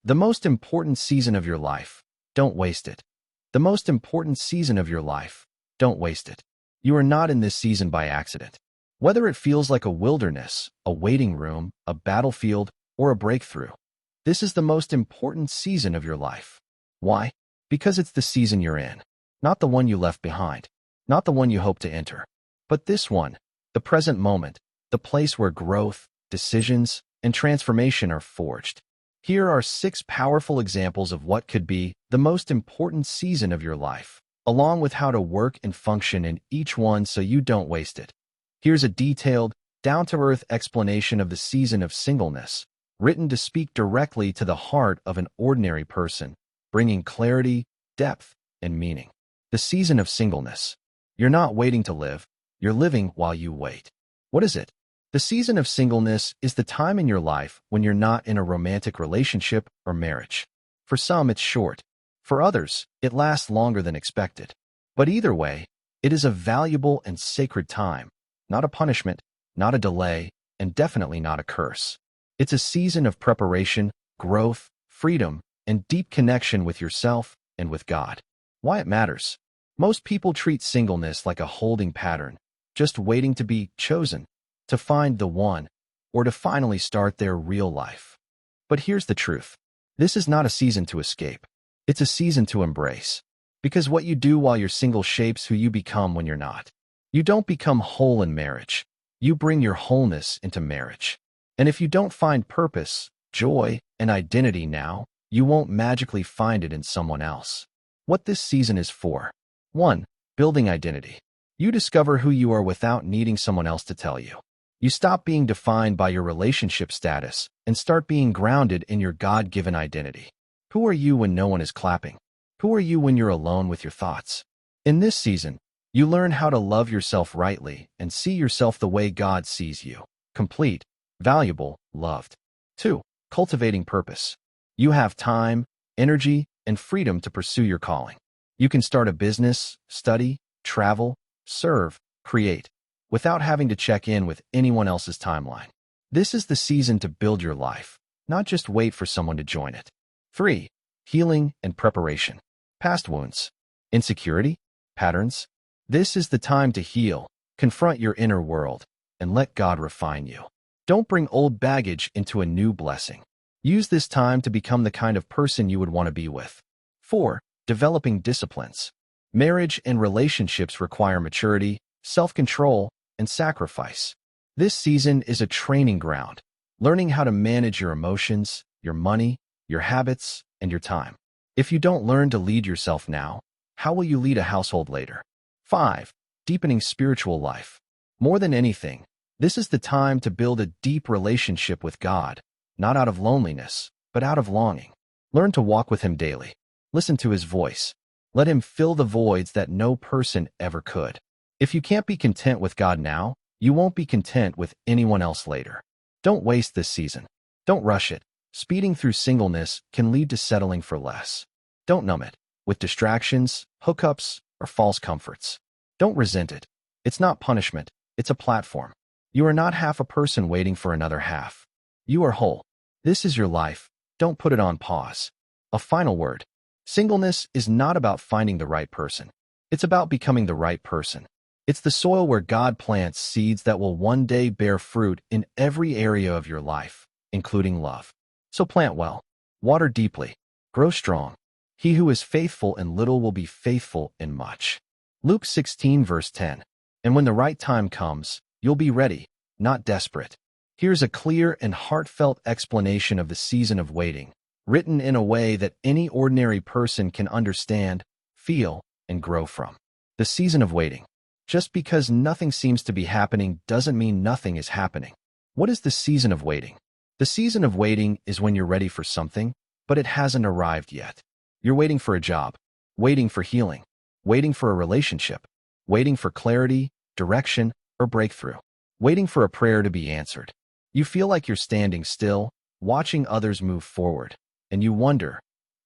The most important season of your life. Don't waste it. The most important season of your life. Don't waste it. You are not in this season by accident. Whether it feels like a wilderness, a waiting room, a battlefield, or a breakthrough, this is the most important season of your life. Why? Because it's the season you're in, not the one you left behind, not the one you hope to enter, but this one, the present moment, the place where growth, decisions, and transformation are forged. Here are 6 powerful examples of what could be the most important season of your life, along with how to work and function in each one so you don't waste it. Here's a detailed, down-to-earth explanation of the season of singleness, written to speak directly to the heart of an ordinary person, bringing clarity, depth, and meaning. The season of singleness. You're not waiting to live, you're living while you wait. What is it? The season of singleness is the time in your life when you're not in a romantic relationship or marriage. For some, it's short. For others, it lasts longer than expected. But either way, it is a valuable and sacred time, not a punishment, not a delay, and definitely not a curse. It's a season of preparation, growth, freedom, and deep connection with yourself and with God. Why it matters? Most people treat singleness like a holding pattern, just waiting to be chosen, to find the one, or to finally start their real life. But here's the truth. This is not a season to escape. It's a season to embrace. Because what you do while you're single shapes who you become when you're not. You don't become whole in marriage. You bring your wholeness into marriage. And if you don't find purpose, joy, and identity now, you won't magically find it in someone else. What this season is for. 1. Building identity. You discover who you are without needing someone else to tell you. You stop being defined by your relationship status and start being grounded in your God-given identity. Who are you when no one is clapping? Who are you when you're alone with your thoughts? In this season, you learn how to love yourself rightly and see yourself the way God sees you. Complete, valuable, loved. 2. Cultivating purpose. You have time, energy, and freedom to pursue your calling. You can start a business, study, travel, serve, create, without having to check in with anyone else's timeline. This is the season to build your life, not just wait for someone to join it. 3. Healing and preparation. Past wounds, insecurity, patterns. This is the time to heal, confront your inner world, and let God refine you. Don't bring old baggage into a new blessing. Use this time to become the kind of person you would want to be with. 4. Developing disciplines. Marriage and relationships require maturity, self-control, and sacrifice. This season is a training ground, learning how to manage your emotions, your money, your habits, and your time. If you don't learn to lead yourself now, how will you lead a household later? 5. Deepening spiritual life. More than anything, this is the time to build a deep relationship with God, not out of loneliness, but out of longing. Learn to walk with Him daily. Listen to His voice. Let Him fill the voids that no person ever could. If you can't be content with God now, you won't be content with anyone else later. Don't waste this season. Don't rush it. Speeding through singleness can lead to settling for less. Don't numb it with distractions, hookups, or false comforts. Don't resent it. It's not punishment. It's a platform. You are not half a person waiting for another half. You are whole. This is your life. Don't put it on pause. A final word. Singleness is not about finding the right person. It's about becoming the right person. It's the soil where God plants seeds that will one day bear fruit in every area of your life, including love. So plant well, water deeply, grow strong. He who is faithful in little will be faithful in much. Luke 16 verse 10. And when the right time comes, you'll be ready, not desperate. Here's a clear and heartfelt explanation of the season of waiting, written in a way that any ordinary person can understand, feel, and grow from. The season of waiting. Just because nothing seems to be happening doesn't mean nothing is happening. What is the season of waiting? The season of waiting is when you're ready for something, but it hasn't arrived yet. You're waiting for a job, waiting for healing, waiting for a relationship, waiting for clarity, direction, or breakthrough, waiting for a prayer to be answered. You feel like you're standing still, watching others move forward, and you wonder,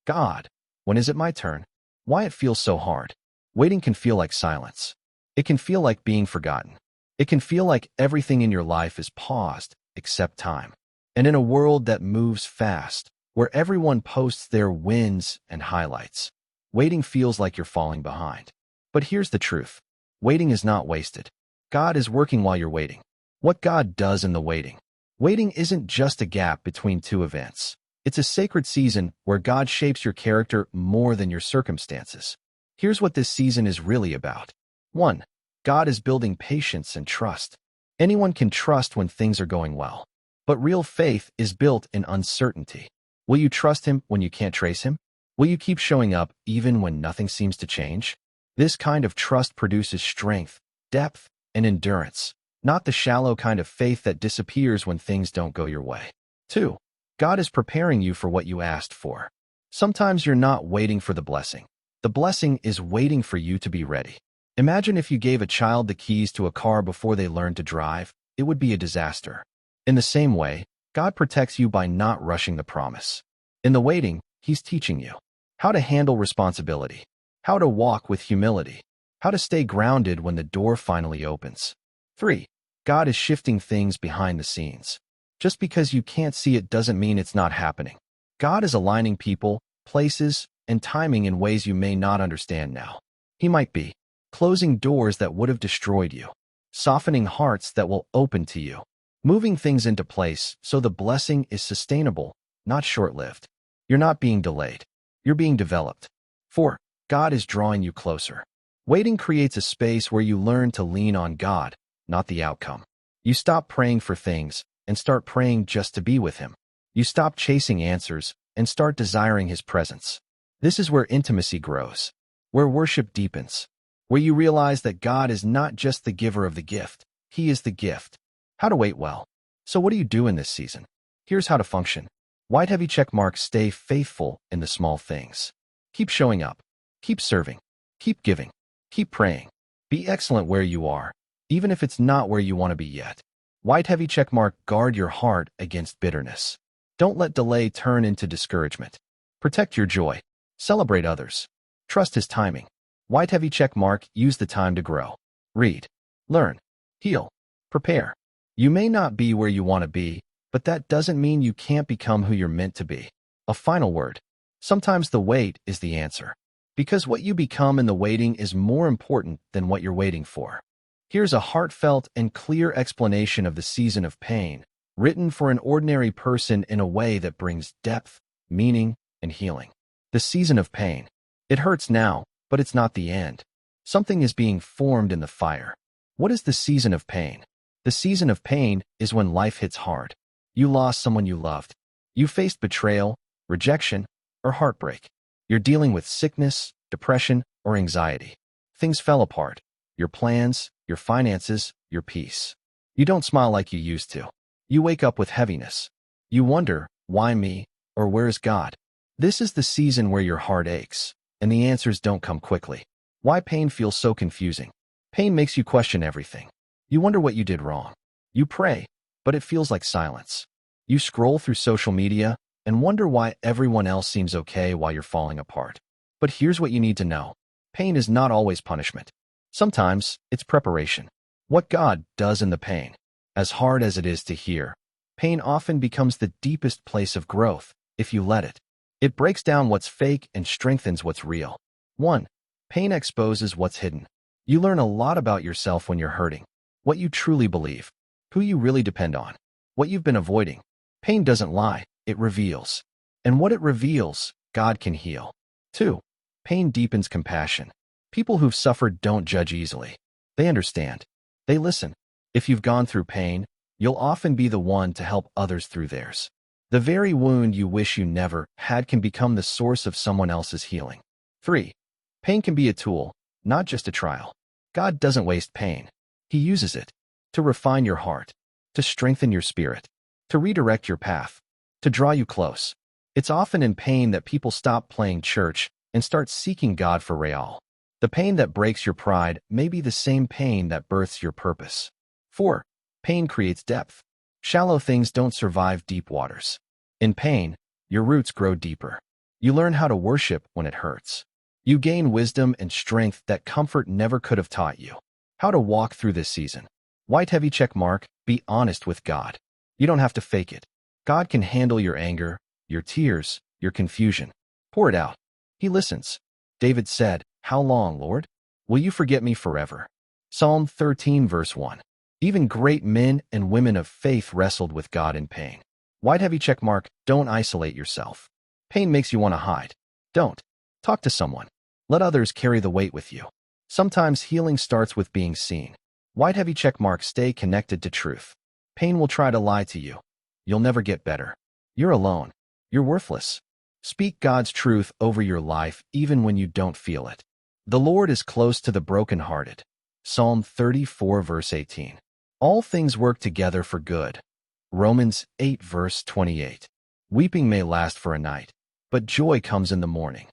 God, when is it my turn? Why it feels so hard? Waiting can feel like silence. It can feel like being forgotten. It can feel like everything in your life is paused except time. And in a world that moves fast, where everyone posts their wins and highlights. Waiting feels like you're falling behind. But here's the truth. Waiting is not wasted. God is working while you're waiting. What God does in the waiting. Waiting isn't just a gap between two events. It's a sacred season where God shapes your character more than your circumstances. Here's what this season is really about. 1. God is building patience and trust. Anyone can trust when things are going well. But real faith is built in uncertainty. Will you trust Him when you can't trace Him? Will you keep showing up even when nothing seems to change? This kind of trust produces strength, depth, and endurance, not the shallow kind of faith that disappears when things don't go your way. 2. God is preparing you for what you asked for. Sometimes you're not waiting for the blessing. The blessing is waiting for you to be ready. Imagine if you gave a child the keys to a car before they learned to drive. It would be a disaster. In the same way, God protects you by not rushing the promise. In the waiting, He's teaching you how to handle responsibility, how to walk with humility, how to stay grounded when the door finally opens. 3. God is shifting things behind the scenes. Just because you can't see it doesn't mean it's not happening. God is aligning people, places, and timing in ways you may not understand now. He might be closing doors that would have destroyed you, softening hearts that will open to you, moving things into place so the blessing is sustainable, not short-lived. You're not being delayed. You're being developed. 4. God is drawing you closer. Waiting creates a space where you learn to lean on God, not the outcome. You stop praying for things and start praying just to be with Him. You stop chasing answers and start desiring His presence. This is where intimacy grows, where worship deepens, where you realize that God is not just the giver of the gift, He is the gift. How to wait well. So what do you do in this season? Here's how to function. White heavy check mark. Stay faithful in the small things. Keep showing up. Keep serving. Keep giving. Keep praying. Be excellent where you are, even if it's not where you want to be yet. White heavy check mark. Guard your heart against bitterness. Don't let delay turn into discouragement. Protect your joy. Celebrate others. Trust His timing. White heavy check mark. Use the time to grow. Read. Learn. Heal. Prepare. You may not be where you want to be, but that doesn't mean you can't become who you're meant to be. A final word. Sometimes the wait is the answer, because what you become in the waiting is more important than what you're waiting for. Here's a heartfelt and clear explanation of the season of pain, written for an ordinary person in a way that brings depth, meaning, and healing. The season of pain. It hurts now, but it's not the end. Something is being formed in the fire. What is the season of pain? The season of pain is when life hits hard. You lost someone you loved. You faced betrayal, rejection, or heartbreak. You're dealing with sickness, depression, or anxiety. Things fell apart. Your plans, your finances, your peace. You don't smile like you used to. You wake up with heaviness. You wonder, why me, or where is God? This is the season where your heart aches, and the answers don't come quickly. Why pain feels so confusing? Pain makes you question everything. You wonder what you did wrong. You pray, but it feels like silence. You scroll through social media and wonder why everyone else seems okay while you're falling apart. But here's what you need to know. Pain is not always punishment. Sometimes it's preparation. What God does in the pain. As hard as it is to hear, pain often becomes the deepest place of growth if you let it. It breaks down what's fake and strengthens what's real. 1. Pain exposes what's hidden. You learn a lot about yourself when you're hurting. What you truly believe. Who you really depend on. What you've been avoiding. Pain doesn't lie, it reveals. And what it reveals, God can heal. 2. Pain deepens compassion. People who've suffered don't judge easily. They understand. They listen. If you've gone through pain, you'll often be the one to help others through theirs. The very wound you wish you never had can become the source of someone else's healing. 3. Pain can be a tool, not just a trial. God doesn't waste pain. He uses it to refine your heart, to strengthen your spirit, to redirect your path, to draw you close. It's often in pain that people stop playing church and start seeking God for real. The pain that breaks your pride may be the same pain that births your purpose. 4. Pain creates depth. Shallow things don't survive deep waters. In pain, your roots grow deeper. You learn how to worship when it hurts. You gain wisdom and strength that comfort never could have taught you. How to walk through this season. White heavy check mark. Be honest with God. You don't have to fake it. God can handle your anger, your tears, your confusion. Pour it out. He listens. David said, "How long, Lord? Will you forget me forever?" Psalm 13 verse 1. Even great men and women of faith wrestled with God in pain. White heavy check mark, don't isolate yourself. Pain makes you want to hide. Don't. Talk to someone. Let others carry the weight with you. Sometimes healing starts with being seen. White heavy check mark, stay connected to truth. Pain will try to lie to you. You'll never get better. You're alone. You're worthless. Speak God's truth over your life even when you don't feel it. The Lord is close to the brokenhearted. Psalm 34 verse 18. All things work together for good. Romans 8 verse 28. Weeping may last for a night, but joy comes in the morning.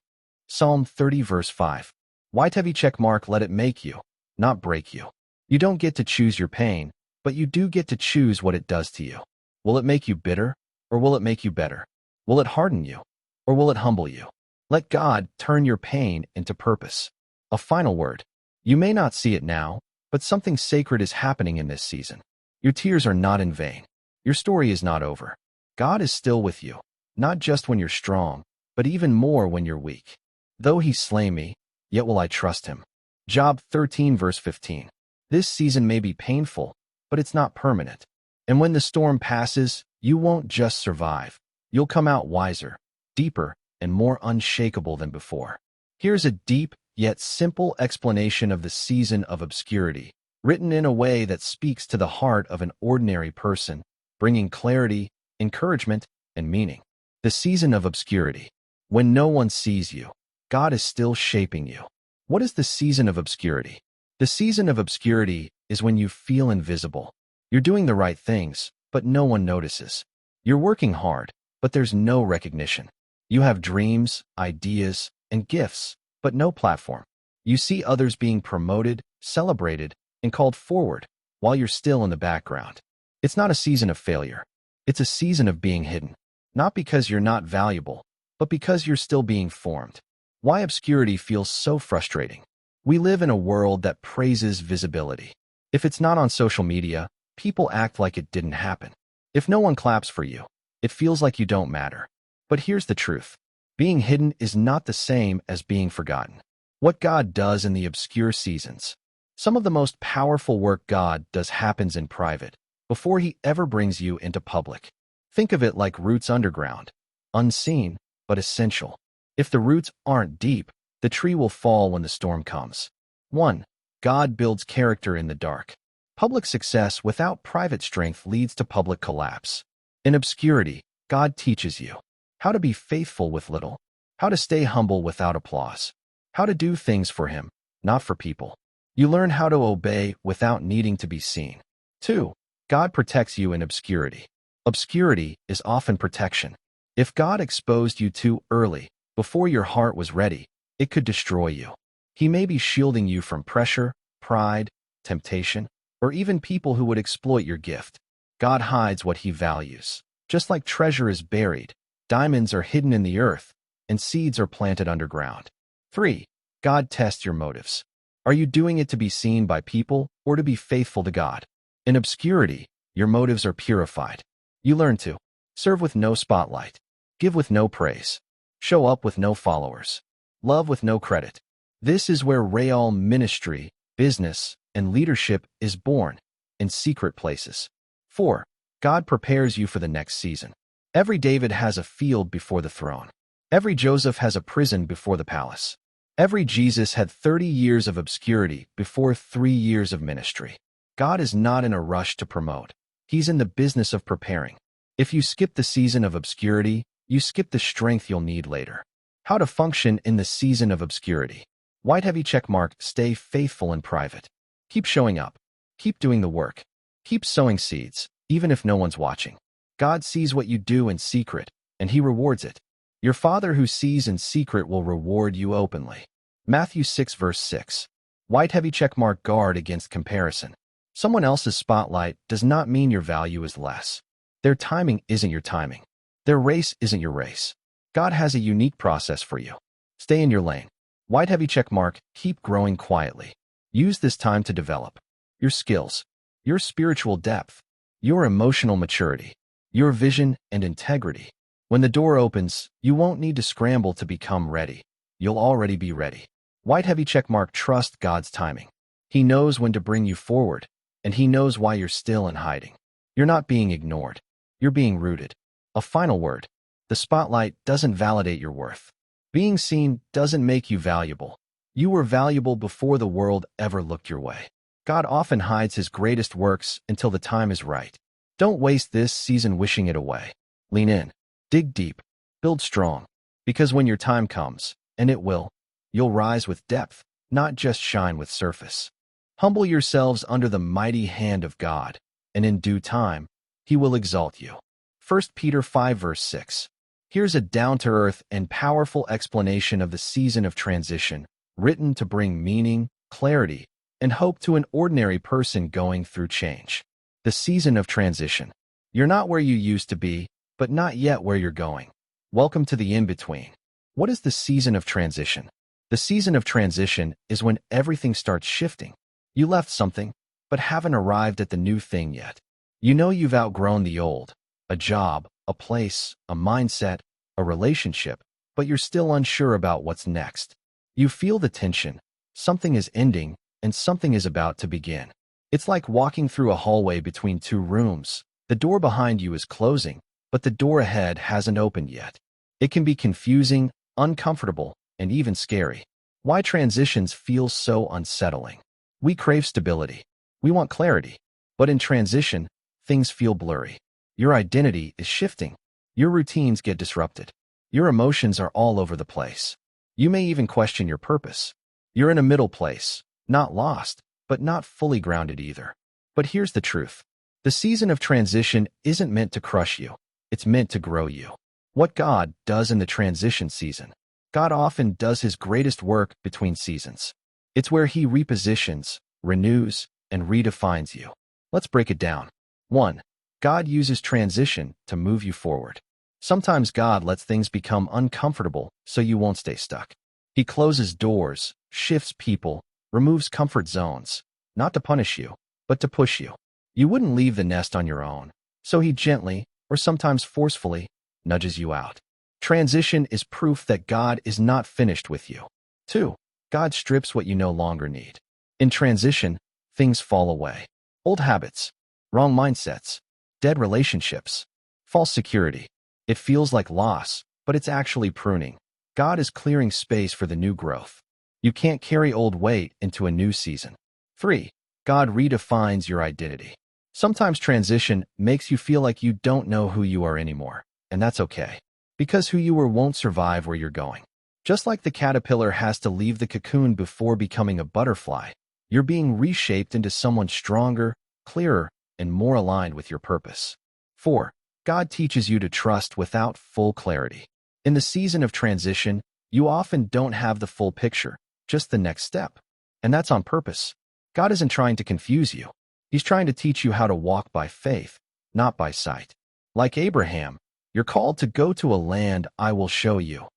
Psalm 30 verse 5. White heavy check mark, let it make you, not break you. You don't get to choose your pain, but you do get to choose what it does to you. Will it make you bitter, or will it make you better? Will it harden you, or will it humble you? Let God turn your pain into purpose. A final word. You may not see it now, but something sacred is happening in this season. Your tears are not in vain. Your story is not over. God is still with you, not just when you're strong, but even more when you're weak. Though he slay me, yet will I trust him. Job 13 verse 15. This season may be painful, but it's not permanent. And when the storm passes, you won't just survive. You'll come out wiser, deeper, and more unshakable than before. Here's a deep, yet simple explanation of the season of obscurity, written in a way that speaks to the heart of an ordinary person, bringing clarity, encouragement, and meaning. The season of obscurity. When no one sees you, God is still shaping you. What is the season of obscurity? The season of obscurity is when you feel invisible. You're doing the right things, but no one notices. You're working hard, but there's no recognition. You have dreams, ideas, and gifts, but no platform. You see others being promoted, celebrated, and called forward, while you're still in the background. It's not a season of failure. It's a season of being hidden. Not because you're not valuable, but because you're still being formed. Why obscurity feels so frustrating. We live in a world that praises visibility. If it's not on social media, people act like it didn't happen. If no one claps for you, it feels like you don't matter. But here's the truth. Being hidden is not the same as being forgotten. What God does in the obscure seasons. Some of the most powerful work God does happens in private, before he ever brings you into public. Think of it like roots underground. Unseen, but essential. If the roots aren't deep, the tree will fall when the storm comes. 1. God builds character in the dark. Public success without private strength leads to public collapse. In obscurity, God teaches you how to be faithful with little, how to stay humble without applause, how to do things for him, not for people. You learn how to obey without needing to be seen. 2. God protects you in obscurity. Obscurity is often protection. If God exposed you too early, before your heart was ready, it could destroy you. He may be shielding you from pressure, pride, temptation, or even people who would exploit your gift. God hides what he values. Just like treasure is buried, diamonds are hidden in the earth, and seeds are planted underground. 3. God tests your motives. Are you doing it to be seen by people or to be faithful to God? In obscurity, your motives are purified. You learn to serve with no spotlight, give with no praise, show up with no followers, love with no credit. This is where real ministry, business, and leadership is born, in secret places. 4. God prepares you for the next season. Every David has a field before the throne. Every Joseph has a prison before the palace. Every Jesus had 30 years of obscurity before 3 years of ministry. God is not in a rush to promote. He's in the business of preparing. If you skip the season of obscurity, you skip the strength you'll need later. How to function in the season of obscurity. White heavy checkmark, stay faithful in private. Keep showing up. Keep doing the work. Keep sowing seeds, even if no one's watching. God sees what you do in secret, and he rewards it. Your Father who sees in secret will reward you openly. Matthew 6 verse 6. White heavy checkmark, guard against comparison. Someone else's spotlight does not mean your value is less. Their timing isn't your timing. Their race isn't your race. God has a unique process for you. Stay in your lane. White heavy checkmark, keep growing quietly. Use this time to develop your skills, your spiritual depth, your emotional maturity, your vision and integrity. When the door opens, you won't need to scramble to become ready. You'll already be ready. White heavy checkmark. Trust God's timing. He knows when to bring you forward, and He knows why you're still in hiding. You're not being ignored. You're being rooted. A final word. The spotlight doesn't validate your worth. Being seen doesn't make you valuable. You were valuable before the world ever looked your way. God often hides His greatest works until the time is right. Don't waste this season wishing it away. Lean in. Dig deep. Build strong. Because when your time comes, and it will, you'll rise with depth, not just shine with surface. Humble yourselves under the mighty hand of God, and in due time, He will exalt you. 1 Peter 5 verse 6. Here's a down-to-earth and powerful explanation of the season of transition, written to bring meaning, clarity, and hope to an ordinary person going through change. The season of transition. You're not where you used to be, but not yet where you're going. Welcome to the in-between. What is the season of transition? The season of transition is when everything starts shifting. You left something, but haven't arrived at the new thing yet. You know you've outgrown the old, a job, a place, a mindset, a relationship, but you're still unsure about what's next. You feel the tension. Something is ending, and something is about to begin. It's like walking through a hallway between two rooms. The door behind you is closing, but the door ahead hasn't opened yet. It can be confusing, uncomfortable, and even scary. Why transitions feel so unsettling? We crave stability. We want clarity. But in transition, things feel blurry. Your identity is shifting. Your routines get disrupted. Your emotions are all over the place. You may even question your purpose. You're in a middle place, not lost, but not fully grounded either. But here's the truth. The season of transition isn't meant to crush you. It's meant to grow you. What God does in the transition season. God often does His greatest work between seasons. It's where He repositions, renews, and redefines you. Let's break it down. 1. God uses transition to move you forward. Sometimes God lets things become uncomfortable so you won't stay stuck. He closes doors, shifts people, removes comfort zones, not to punish you, but to push you. You wouldn't leave the nest on your own, so He gently, or sometimes forcefully, nudges you out. Transition is proof that God is not finished with you. 2. God strips what you no longer need. In transition, things fall away. Old habits, wrong mindsets, dead relationships, false security. It feels like loss, but it's actually pruning. God is clearing space for the new growth. You can't carry old weight into a new season. 3. God redefines your identity. Sometimes transition makes you feel like you don't know who you are anymore, and that's okay. Because who you were won't survive where you're going. Just like the caterpillar has to leave the cocoon before becoming a butterfly, you're being reshaped into someone stronger, clearer, and more aligned with your purpose. 4. God teaches you to trust without full clarity. In the season of transition, you often don't have the full picture, just the next step. And that's on purpose. God isn't trying to confuse you. He's trying to teach you how to walk by faith, not by sight. Like Abraham, you're called to go to a land I will show you,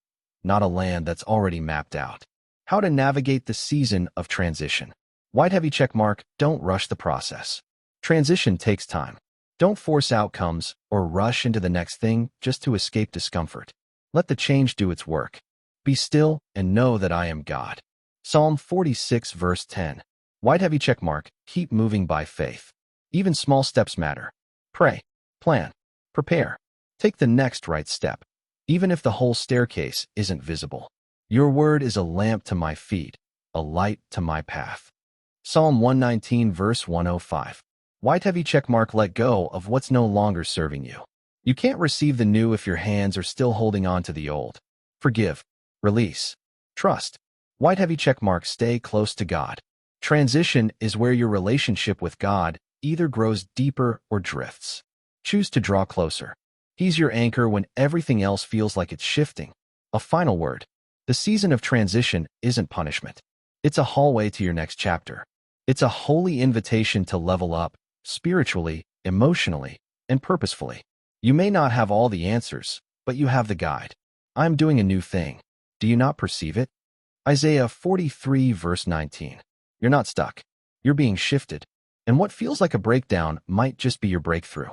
not a land that's already mapped out. How to navigate the season of transition. White heavy checkmark. Don't rush the process. Transition takes time. Don't force outcomes or rush into the next thing just to escape discomfort. Let the change do its work. Be still and know that I am God. Psalm 46 verse 10. White heavy checkmark. Keep moving by faith. Even small steps matter. Pray, plan, prepare. Take the next right step, even if the whole staircase isn't visible. Your word is a lamp to my feet, a light to my path. Psalm 119 verse 105. White heavy checkmark. Let go of what's no longer serving you. You can't receive the new if your hands are still holding on to the old. Forgive, release, trust. White heavy checkmark. Stay close to God. Transition is where your relationship with God either grows deeper or drifts. Choose to draw closer. He's your anchor when everything else feels like it's shifting. A final word. The season of transition isn't punishment. It's a hallway to your next chapter. It's a holy invitation to level up, spiritually, emotionally, and purposefully. You may not have all the answers, but you have the guide. I'm doing a new thing. Do you not perceive it? Isaiah 43 verse 19. You're not stuck. You're being shifted. And what feels like a breakdown might just be your breakthrough.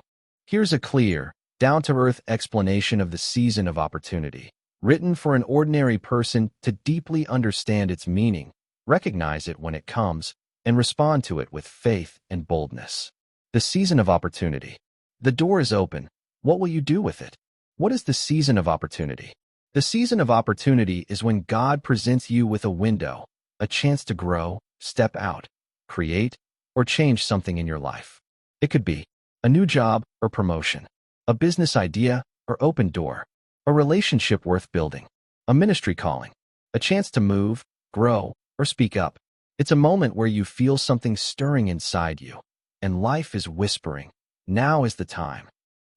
Here's a clear, down-to-earth explanation of the season of opportunity, written for an ordinary person to deeply understand its meaning, recognize it when it comes, and respond to it with faith and boldness. The season of opportunity. The door is open. What will you do with it? What is the season of opportunity? The season of opportunity is when God presents you with a window, a chance to grow, step out, create, or change something in your life. It could be a new job or promotion, a business idea or open door, a relationship worth building, a ministry calling, a chance to move, grow, or speak up. It's a moment where you feel something stirring inside you, and life is whispering, now is the time.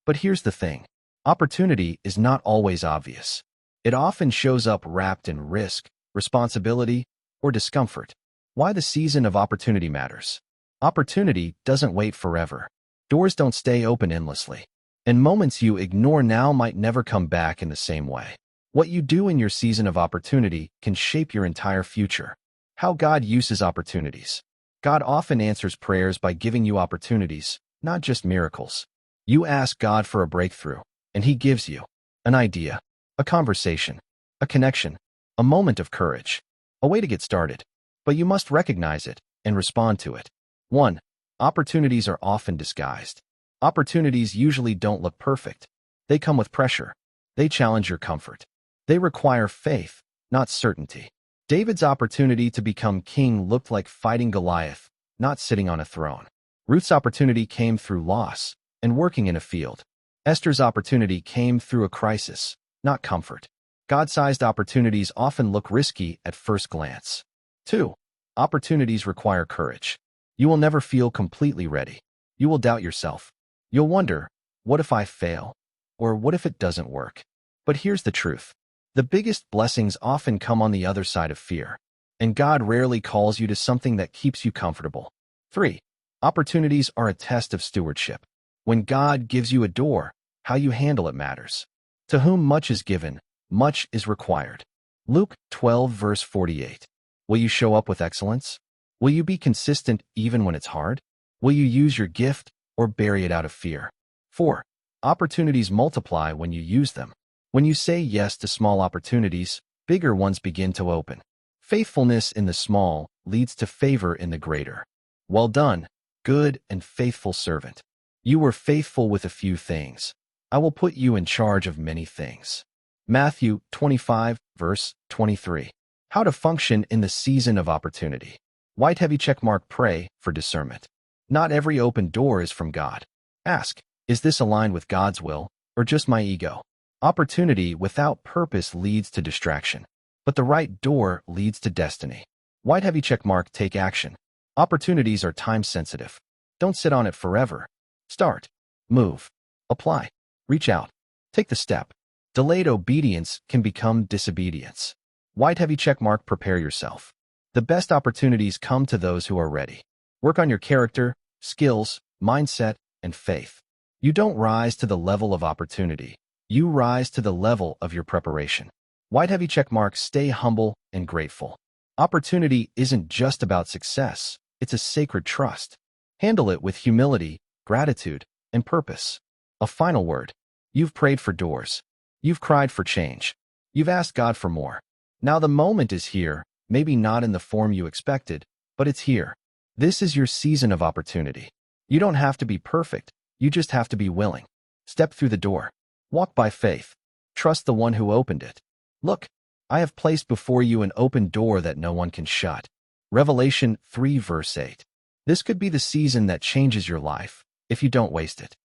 But here's the thing. Opportunity is not always obvious. It often shows up wrapped in risk, responsibility, or discomfort. Why the season of opportunity matters. Opportunity doesn't wait forever. Doors don't stay open endlessly. And moments you ignore now might never come back in the same way. What you do in your season of opportunity can shape your entire future. How God uses opportunities. God often answers prayers by giving you opportunities, not just miracles. You ask God for a breakthrough, and He gives you an idea, a conversation, a connection, a moment of courage, a way to get started. But you must recognize it and respond to it. 1. Opportunities are often disguised. Opportunities usually don't look perfect. They come with pressure. They challenge your comfort. They require faith, not certainty. David's opportunity to become king looked like fighting Goliath, not sitting on a throne. Ruth's opportunity came through loss and working in a field. Esther's opportunity came through a crisis, not comfort. God-sized opportunities often look risky at first glance. 2. Opportunities require courage. You will never feel completely ready. You will doubt yourself. You'll wonder, what if I fail? Or what if it doesn't work? But here's the truth. The biggest blessings often come on the other side of fear. And God rarely calls you to something that keeps you comfortable. 3. Opportunities are a test of stewardship. When God gives you a door, how you handle it matters. To whom much is given, much is required. Luke 12 verse 48. Will you show up with excellence? Will you be consistent even when it's hard? Will you use your gift or bury it out of fear? 4. Opportunities multiply when you use them. When you say yes to small opportunities, bigger ones begin to open. Faithfulness in the small leads to favor in the greater. Well done, good and faithful servant. You were faithful with a few things. I will put you in charge of many things. Matthew 25, verse 23. How to function in the season of opportunity. White heavy checkmark. Pray for discernment. Not every open door is from God. Ask, is this aligned with God's will, or just my ego? Opportunity without purpose leads to distraction, but the right door leads to destiny. White heavy checkmark. Take action. Opportunities are time-sensitive. Don't sit on it forever. Start. Move. Apply. Reach out. Take the step. Delayed obedience can become disobedience. White heavy checkmark. Prepare yourself. The best opportunities come to those who are ready. Work on your character, skills, mindset, and faith. You don't rise to the level of opportunity. You rise to the level of your preparation. White heavy checkmark. Stay humble and grateful. Opportunity isn't just about success. It's a sacred trust. Handle it with humility, gratitude, and purpose. A final word. You've prayed for doors. You've cried for change. You've asked God for more. Now the moment is here, maybe not in the form you expected, but it's here. This is your season of opportunity. You don't have to be perfect. You just have to be willing. Step through the door. Walk by faith. Trust the one who opened it. Look, I have placed before you an open door that no one can shut. Revelation 3 verse 8. This could be the season that changes your life, if you don't waste it.